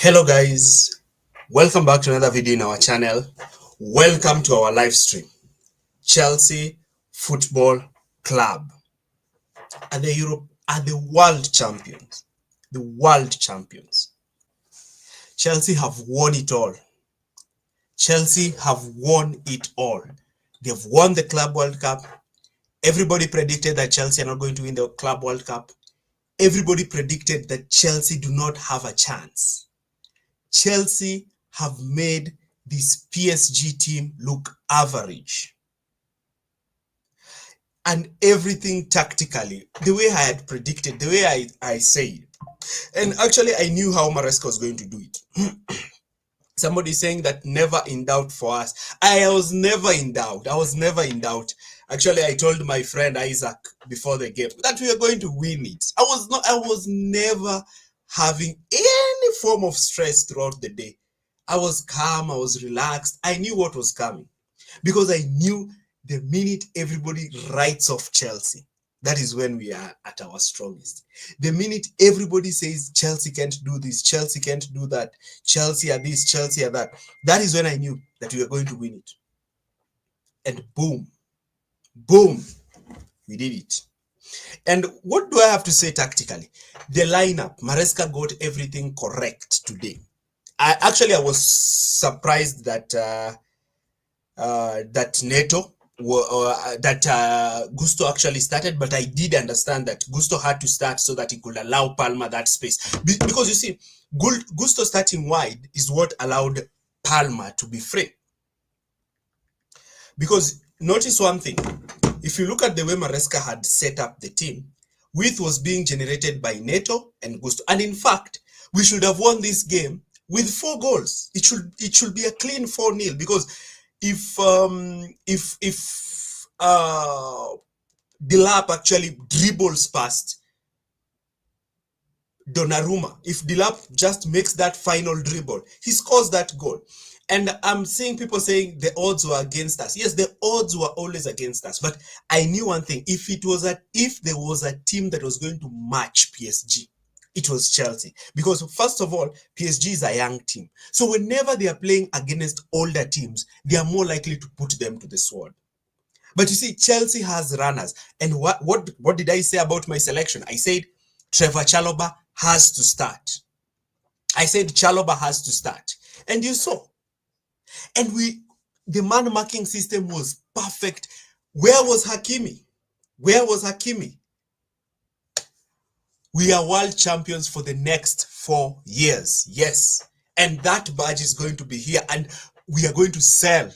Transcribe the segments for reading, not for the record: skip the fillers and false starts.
Hello guys, welcome back to another video in our channel. Welcome to our live stream. Chelsea Football Club are the world champions. The world champions. Chelsea have won it all. Chelsea have won it all. They've won the Club World Cup. Everybody predicted that Chelsea are not going to win the Club World Cup. Everybody predicted that Chelsea do not have a chance. Chelsea have made this PSG team look average. And everything tactically, the way I had predicted, the way I said. And actually, I knew how Maresca was going to do it. Somebody saying that never in doubt for us. I was never in doubt. I was never in doubt. Actually, I told my friend Isaac before the game that we are going to win it. I was never having any form of stress throughout the day. I was calm, I was relaxed. I knew what was coming because I knew the minute everybody writes off Chelsea, that is when we are at our strongest. The minute everybody says Chelsea can't do this, Chelsea can't do that, Chelsea are this, Chelsea are that, that is when I knew that we were going to win it. And boom, boom, we did it. And what do I have to say tactically? The lineup, Maresca got everything correct today. I was surprised that Gusto actually started, but I did understand that Gusto had to start so that he could allow Palmer that space. Because you see, Gusto starting wide is what allowed Palmer to be free. Because notice one thing, if you look at the way Maresca had set up the team, width was being generated by Neto and Gusto. And in fact, we should have won this game with 4 goals. It should be a clean 4-0 because if Delap actually dribbles past Donnarumma, if Delap just makes that final dribble, he scores that goal. And I'm seeing people saying the odds were against us. Yes, the odds were always against us. But I knew one thing. If there was a team that was going to match PSG, it was Chelsea. Because first of all, PSG is a young team. So whenever they are playing against older teams, they are more likely to put them to the sword. But you see, Chelsea has runners. And what did I say about my selection? I said Trevor Chalobah has to start. I said Chalobah has to start. And you saw. And the man marking system was perfect. Where was Hakimi? Where was Hakimi? We are world champions for the next 4 years. Yes. And that badge is going to be here. And we are going to sell.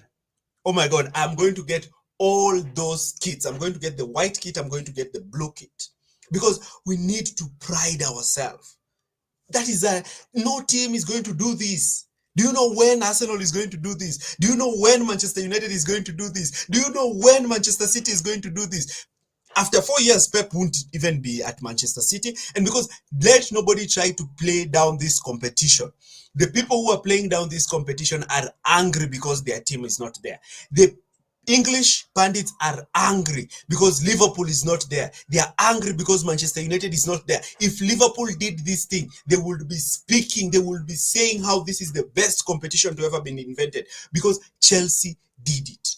Oh my God, I'm going to get all those kits. I'm going to get the white kit. I'm going to get the blue kit. Because we need to pride ourselves. That is no team is going to do this. Do you know when Arsenal is going to do this? Do you know when Manchester United is going to do this? Do you know when Manchester City is going to do this? After 4 years, Pep won't even be at Manchester City. And because let nobody try to play down this competition. The people who are playing down this competition are angry because their team is not there. The English pundits are angry because Liverpool is not there. They are angry because Manchester United is not there. If Liverpool did this thing, they would be speaking, they would be saying how this is the best competition to ever been invented because Chelsea did it.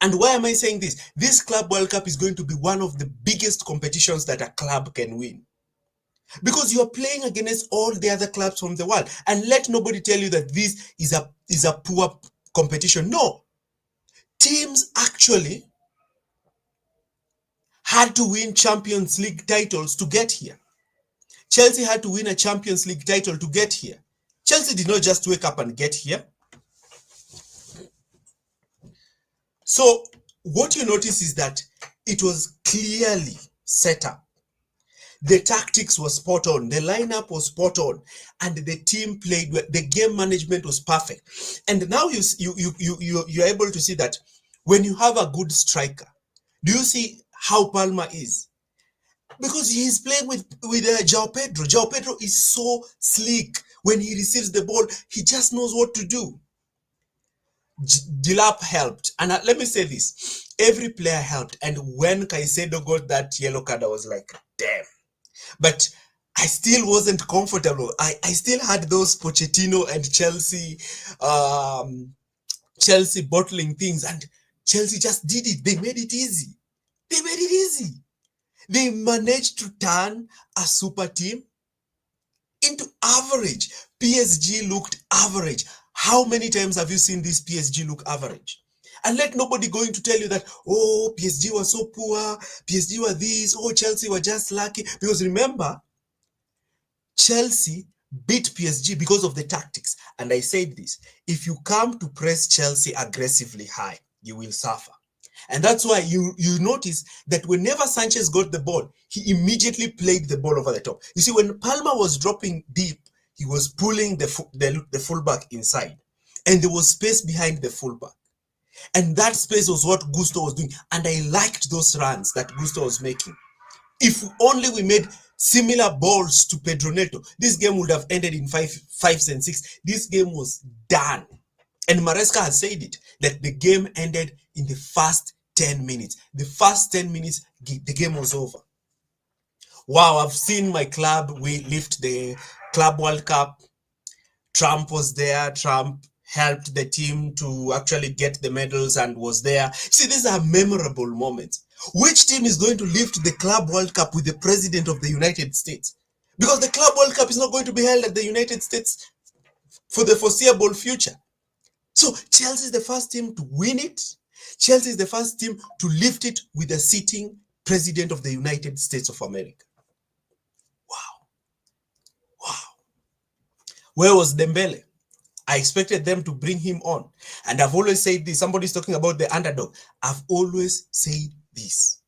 And why am I saying this? This Club World Cup is going to be one of the biggest competitions that a club can win. Because you're playing against all the other clubs from the world. And let nobody tell you that this is a poor competition. No. Teams actually had to win Champions League titles to get here. Chelsea had to win a Champions League title to get here. Chelsea did not just wake up and get here. So what you notice is that it was clearly set up. The tactics was spot on. The lineup was spot on. And the team played well. The game management was perfect. And now you're able to see that when you have a good striker, do you see how Palmer is? Because he's playing with João Pedro. João Pedro is so sleek. When he receives the ball, he just knows what to do. Delap helped. And let me say this. Every player helped. And when Caicedo got that yellow card, I was like, damn. But I still wasn't comfortable. I still had those Pochettino and Chelsea bottling things, and Chelsea just did it. They made it easy. They made it easy. They managed to turn a super team into average. PSG looked average. How many times have you seen this PSG look average? And let nobody going to tell you that, oh, PSG was so poor, PSG were this, oh, Chelsea were just lucky. Because remember, Chelsea beat PSG because of the tactics. And I said this, if you come to press Chelsea aggressively high, you will suffer. And that's why you notice that whenever Sanchez got the ball, he immediately played the ball over the top. You see, when Palmer was dropping deep, he was pulling the fullback inside. And there was space behind the fullback. And that space was what Gusto was doing. And I liked those runs that Gusto was making. If only we made similar balls to Pedro Neto, this game would have ended in fives and six. This game was done. And Maresca has said it, that the game ended in the first 10 minutes. The first 10 minutes, the game was over. Wow, I've seen my club, we lift the Club World Cup. Trump was there. Trump helped the team to actually get the medals and was there. See, these are memorable moments. Which team is going to lift the Club World Cup with the President of the United States? Because the Club World Cup is not going to be held at the United States for the foreseeable future. So Chelsea is the first team to win it. Chelsea is the first team to lift it with the sitting President of the United States of America. Wow. Wow. Where was Dembele? I expected them to bring him on. And I've always said this. Somebody's talking about the underdog. I've always said this,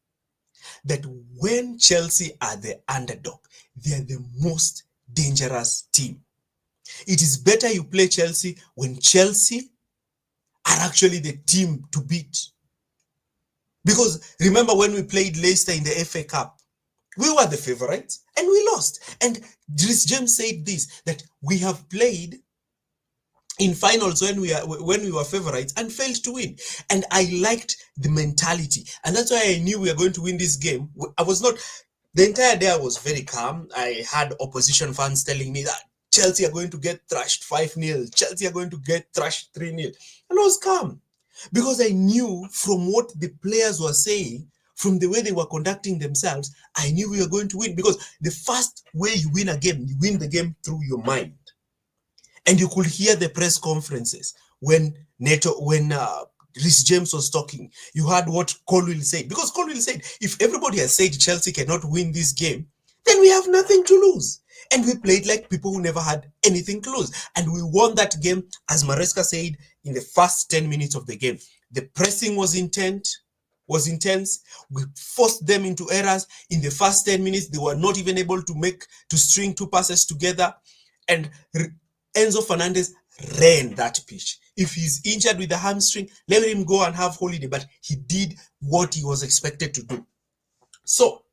that when Chelsea are the underdog, they are the most dangerous team. It is better you play Chelsea when Chelsea are actually the team to beat. Because remember when we played Leicester in the FA Cup, we were the favorites and we lost. And Rhys James said this, that we have played in finals when we were favorites and failed to win. And I liked the mentality. And that's why I knew we were going to win this game. The entire day I was very calm. I had opposition fans telling me that Chelsea are going to get thrashed 5-0. Chelsea are going to get thrashed 3-0. And I was calm. Because I knew from what the players were saying, from the way they were conducting themselves, I knew we were going to win. Because the first way you win a game, you win the game through your mind. And you could hear the press conferences when Rhys James was talking. You heard what Colwill said. Because Colwill said, if everybody has said Chelsea cannot win this game, then we have nothing to lose. And we played like people who never had anything to lose. And we won that game, as Maresca said, in the first 10 minutes of the game. The pressing was intense. We forced them into errors. In the first 10 minutes, they were not even able to string two passes together. And Enzo Fernandez ran that pitch. If he's injured with the hamstring, let him go and have holiday. But he did what he was expected to do. So,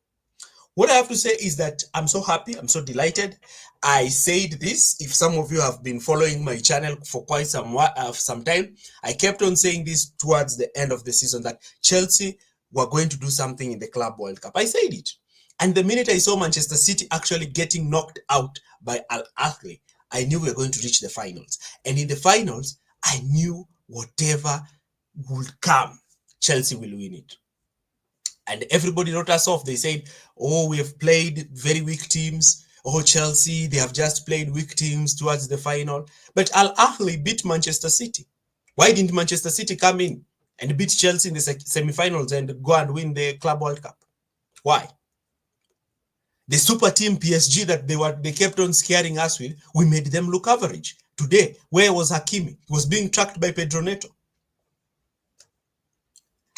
what I have to say is that I'm so happy. I'm so delighted. I said this. If some of you have been following my channel for quite some time, I kept on saying this towards the end of the season, that Chelsea were going to do something in the Club World Cup. I said it. And the minute I saw Manchester City actually getting knocked out by Al Ahly, I knew we were going to reach the finals. And in the finals, I knew whatever would come, Chelsea will win it. And everybody wrote us off. They said, oh, we have played very weak teams. Oh, Chelsea, they have just played weak teams towards the final. But Al Ahly beat Manchester City. Why didn't Manchester City come in and beat Chelsea in the semi-finals and go and win the Club World Cup? Why? The super team PSG that they kept on scaring us with, we made them look average. Today, where was Hakimi? He was being tracked by Pedro Neto.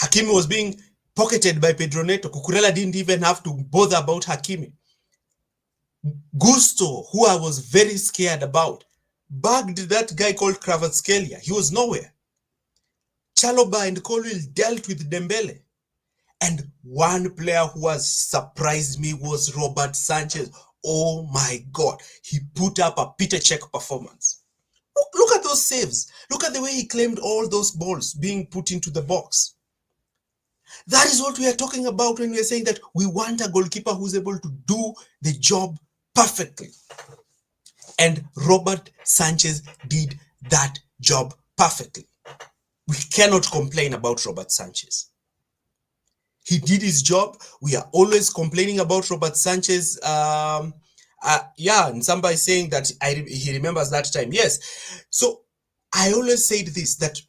Hakimi was being pocketed by Pedro Neto. Cucurella didn't even have to bother about Hakimi. Gusto, who I was very scared about, bagged that guy called Kvaratskhelia. He was nowhere. Chalobah and Colwill dealt with Dembele. And one player who has surprised me was Robert Sanchez. Oh my God. He put up a Peter Cech performance. Look at those saves. Look at the way he claimed all those balls being put into the box. That is what we are talking about when we are saying that we want a goalkeeper who's able to do the job perfectly. And Robert Sanchez did that job perfectly. We cannot complain about Robert Sanchez. He did his job. We are always complaining about Robert Sanchez. Yeah, and somebody saying that he remembers that time. Yes. So I always said this, that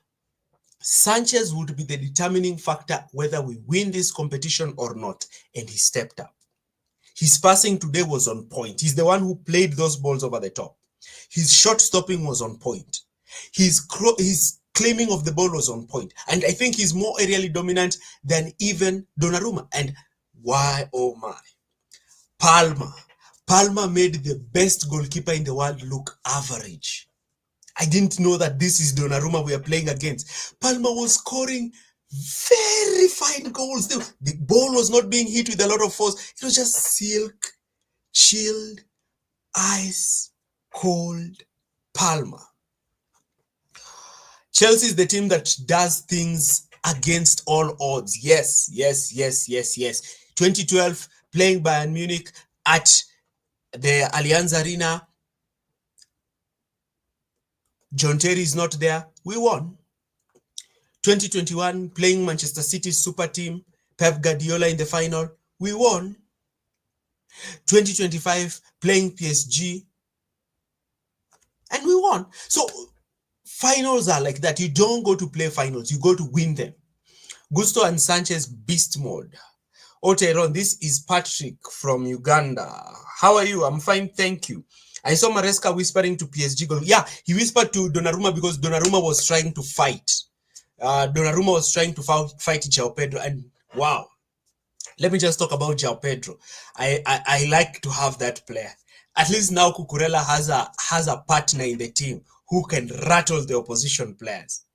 Sanchez would be the determining factor whether we win this competition or not. And he stepped up. His passing today was on point. He's the one who played those balls over the top. His shot stopping was on point. His claiming of the ball was on point. And I think he's more aerially dominant than even Donnarumma. And why, oh my, Palmer made the best goalkeeper in the world look average. I didn't know that this is Donnarumma we are playing against. Palmer was scoring very fine goals. The ball was not being hit with a lot of force. It was just silk, chilled, ice, cold Palmer. Chelsea is the team that does things against all odds. Yes. 2012, playing Bayern Munich at the Allianz Arena. John Terry is not there. We won. 2021, playing Manchester City's super team, Pep Guardiola in the final. We won. 2025, playing PSG. And we won. So finals are like that. You don't go to play finals. You go to win them. Gusto and Sanchez beast mode. Oteron, this is Patrick from Uganda. How are you? I'm fine, thank you. I saw Maresca whispering to PSG goal. Yeah, he whispered to Donnarumma because Donnarumma was trying to fight. Donnarumma was trying to fight João Pedro. And wow, let me just talk about João Pedro. I like to have that player. At least now Cucurella has a partner in the team who can rattle the opposition players.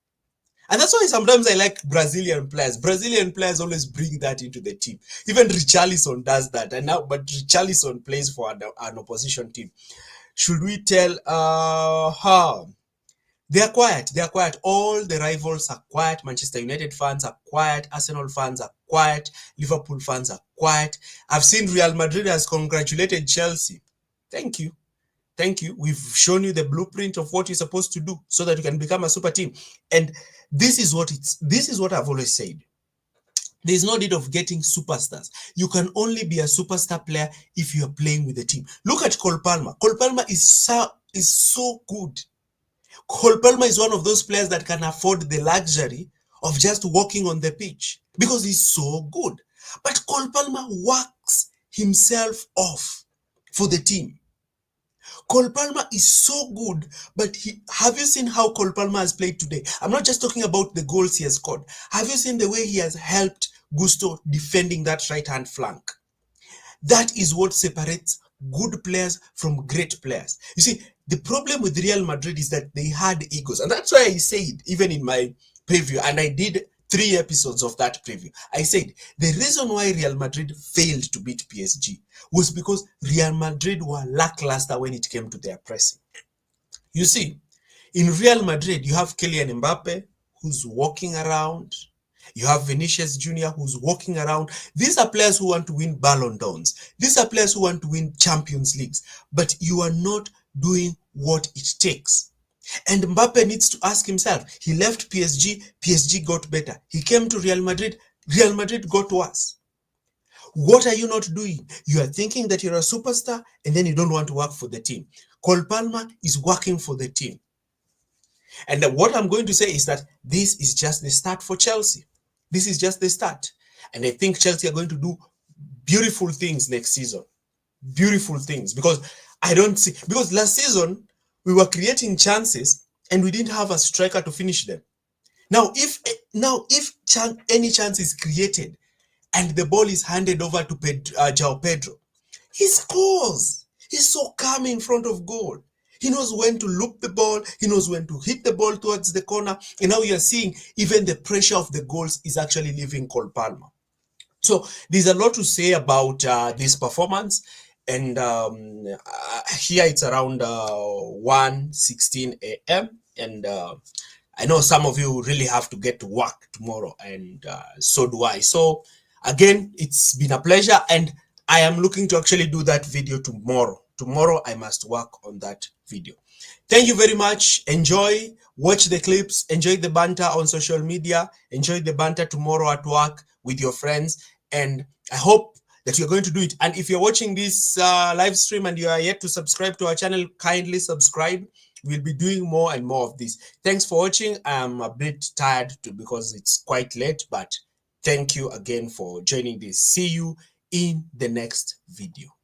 And that's why sometimes I like Brazilian players. Brazilian players always bring that into the team. Even Richarlison does that. But Richarlison plays for an opposition team. Should we tell her? They are quiet. All the rivals are quiet. Manchester United fans are quiet. Arsenal fans are quiet. Liverpool fans are quiet. I've seen Real Madrid has congratulated Chelsea. Thank you. We've shown you the blueprint of what you're supposed to do so that you can become a super team. And this is what I've always said. There's no need of getting superstars. You can only be a superstar player if you are playing with the team. Look at Cole Palmer. Cole Palmer is so good. Cole Palmer is one of those players that can afford the luxury of just walking on the pitch because he's so good. But Cole Palmer works himself off for the team. Cole Palmer is so good, but have you seen how Cole Palmer has played today? I'm not just talking about the goals he has scored. Have you seen the way he has helped Gusto defending that right-hand flank? That is what separates good players from great players. You see, the problem with Real Madrid is that they had egos. And that's why I said, even in my preview, and I did 3 episodes of that preview, I said the reason why Real Madrid failed to beat PSG was because Real Madrid were lackluster when it came to their pressing. You see, in Real Madrid, you have Kylian Mbappe, who's walking around. You have Vinicius Jr., who's walking around. These are players who want to win Ballon d'Ors. These are players who want to win Champions Leagues. But you are not doing what it takes. And Mbappe needs to ask himself. He left PSG got better. He came to Real Madrid got worse. What are you not doing? You are thinking that you're a superstar and then you don't want to work for the team. Cole Palmer is working for the team. And what I'm going to say is that this is just the start for Chelsea. This is just the start. And I think Chelsea are going to do beautiful things next season. Beautiful things. Because last season, we were creating chances and we didn't have a striker to finish them. Now, if any chance is created and the ball is handed over to João Pedro, he scores. He's so calm in front of goal. He knows when to loop the ball. He knows when to hit the ball towards the corner. And now you're seeing even the pressure of the goals is actually leaving Cole Palmer. So there's a lot to say about this performance. And here it's around 1:16 a.m. And I know some of you really have to get to work tomorrow. And so do I. So again, it's been a pleasure. And I am looking to actually do that video tomorrow. tomorrow I must work on that video. Thank you very much. Enjoy, watch the clips, enjoy the banter on social media, enjoy the banter tomorrow at work with your friends, and I hope that you're going to do it. And if you're watching this live stream and you are yet to subscribe to our channel, kindly subscribe. We'll be doing more and more of this. Thanks for watching. I'm a bit tired because it's quite late, but thank you again for joining this. See you in the next video.